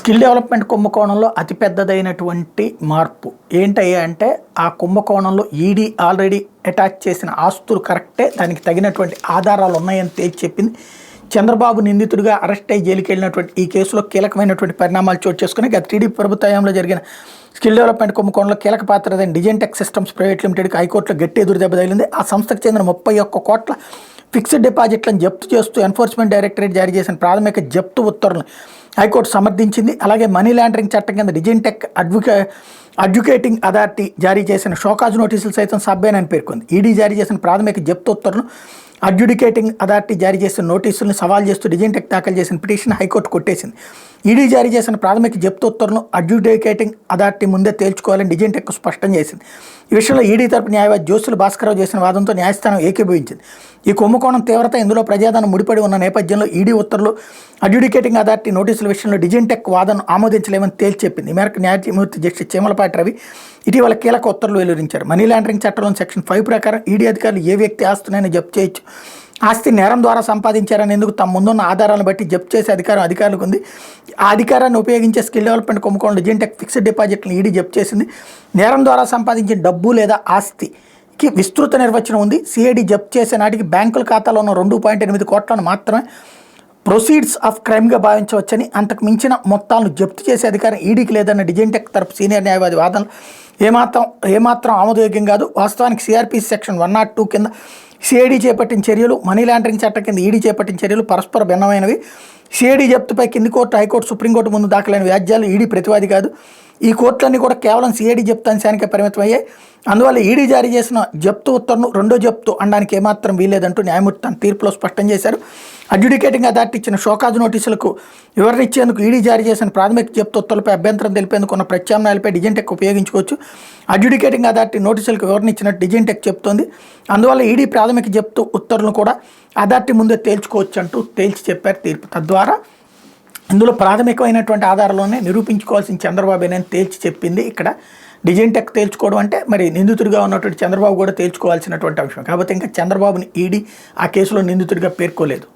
Skill development కుంభకోణంలో అతిపెద్దదైనటువంటి మార్పు ఏంటయ్యా అంటే ఆ కుంభకోణంలో ఈడీ ఆల్రెడీ అటాచ్ చేసిన ఆస్తులు కరెక్టే, దానికి తగినటువంటి ఆధారాలు ఉన్నాయని తేల్చి చెప్పింది. చంద్రబాబు నిందితుడిగా అరెస్ట్ అయ్యి జైలుకి వెళ్ళినటువంటి ఈ కేసులో కీలకమైనటువంటి పరిణామాలు చోటు చేసుకుని గత టీడీపీ ప్రభుత్వంలో జరిగిన స్కిల్ డెవలప్మెంట్ కుంభకోణంలో కీలక పాత్రదైన డిజైన్టెక్ సిస్టమ్స్ ప్రైవేట్ లిమిటెడ్కి హైకోర్టులో గట్టి ఎదురు దెబ్బ తగిలింది. ఆ సంస్థకు చెందిన 31 కోట్ల ఫిక్స్డ్ డిపాజిట్లను జప్తు చేస్తూ ఎన్ఫోర్స్మెంట్ డైరెక్టరేట్ జారీ చేసిన ప్రాథమిక జప్తు ఉత్తర్వులను హైకోర్టు సమర్థించింది. అలాగే మనీ లాండరింగ్ చట్టం కింద డిజైన్టెక్ అడ్యుకేటింగ్ అథారిటీ జారీ చేసిన షోకాజ్ నోటీసులు సైతం సబ్బేనని పేర్కొంది. ఈడీ జారీ చేసిన ప్రాథమిక జప్తు ఉత్తర్వులను అడ్యుడికేటింగ్ అథారిటీ జారీ చేసిన నోటీసులను సవాల్ చేస్తూ డిజైన్టెక్ దాఖలు చేసిన పిటిషన్ హైకోర్టు కొట్టేసింది. ఈడీ జారీ చేసిన ప్రాథమిక జప్తు ఉత్తర్వులను అడ్యుడికేటింగ్ అథారిటీ ముందే తేల్చుకోవాలని డిజైన్టెక్ స్పష్టం చేసింది. ఈ విషయంలో ఈడీ తరపు న్యాయవాది జోసులు భాస్కరరావు చేసిన వాదంతో న్యాయస్థానం ఏకీభవించింది. ఈ కుంభకోణం తీవ్రత, ఇందులో ప్రజాధనం ముడిపడి ఉన్న నేపథ్యంలో ఈడీ ఉత్తర్వులు అడ్యుడికేటింగ్ అథారిటీ నోటీసుల విషయంలో డిజైన్టెక్ వాదనను ఆమోదించలేమని తేల్చి చెప్పింది. ఈ మేరకు న్యాయమూర్తి జస్టిస్ చీమలపాటి రవి ఇటీవల కీలక ఉత్తర్వులు వెలువరించారు. మనీ లాండరింగ్ చట్టంలోని సెక్షన్ 5 ప్రకారం ఈడీ అధికారులు ఏ వ్యక్తి ఆస్తునైనా జప్తు చేయొచ్చు. ఆస్తి నేరం ద్వారా సంపాదించారనేందుకు తమ ముందున్న ఆధారాలను బట్టి జప్తు చేసే అధికారం అధికారులకు ఉంది. ఆ అధికారాన్ని ఉపయోగించే స్కిల్ డెవలప్మెంట్ కుంభకోణంలో డిజైన్టెక్ ఫిక్స్డ్ డిపాజిట్లను ఈడీ జప్తు చేసింది. నేరం ద్వారా సంపాదించిన డబ్బు లేదా ఆస్తికి విస్తృత నిర్వచనం ఉంది. సిఐడి జప్తు చేసే నాటికి బ్యాంకుల ఖాతాలో ఉన్న 2.8 కోట్లను మాత్రమే ప్రొసీడ్స్ ఆఫ్ క్రైమ్గా భావించవచ్చని, అంతకు మించిన మొత్తాలను జప్తు చేసే అధికారం ఈడీకి లేదన్న డిజైన్టెక్ తరపు సీనియర్ న్యాయవాది వాదనలు ఏమాత్రం ఆమోదయోగ్యం కాదు. వాస్తవానికి సిఆర్పిసి సెక్షన్ 102 కింద సిఐడి చేపట్టిన చర్యలు, మనీ లాండరింగ్ చట్టం కింద ఈడీ చేపట్టిన చర్యలు పరస్పర భిన్నమైనవి. సిఐడి జప్తుపై కింది కోర్టు, హైకోర్టు, సుప్రీంకోర్టు ముందు దాఖలైన వ్యాజ్యాలు ఈడీ ప్రతివాది కాదు. ఈ కోర్టులన్నీ కూడా కేవలం సిఐడి జప్తు అంశానికే పరిమితమయ్యాయి. అందువల్ల ఈడీ జారీ చేసిన జప్తు ఉత్తర్వును రెండో జప్తు అనడానికి ఏమాత్రం వీల్లేదంటూ న్యాయమూర్తి తన తీర్పులో స్పష్టం చేశారు. అడ్యుడికేటింగ్ అథారిటీ ఇచ్చిన షోకాజ్ నోటీసులకు వివరణ ఇచ్చేందుకు ఈడీ జారీ చేసిన ప్రాథమిక జప్తు ఉత్తర్వులపై అభ్యంతరం తెలిపేందుకు ఉన్న ప్రత్యామ్నాయాలపై డిజైన్టెక్ ఉపయోగించుకోవచ్చు. అడ్యుడికేటింగ్ అథారిటీ నోటీసులకు వివరణ ఇచ్చినట్టు డిజైన్టెక్ చెబుతోంది. అందువల్ల ఈడీ ప్రాథమిక జప్తు ఉత్తర్వులను కూడా అథారిటీ ముందే తేల్చుకోవచ్చు అంటూ తేల్చి చెప్పారు తీర్పు. తద్వారా ఇందులో ప్రాథమికమైనటువంటి ఆధారాల్లోనే నిరూపించుకోవాల్సిన చంద్రబాబుని తేల్చి చెప్పింది. ఇక్కడ డిజైన్టెక్ తేల్చుకోవడం అంటే మరి నిందితుడిగా ఉన్నటువంటి చంద్రబాబు కూడా తేల్చుకోవాల్సినటువంటి అంశం. కాబట్టి ఇంకా చంద్రబాబుని ఈడీ ఆ కేసులో నిందితుడిగా పేర్కోలేదు.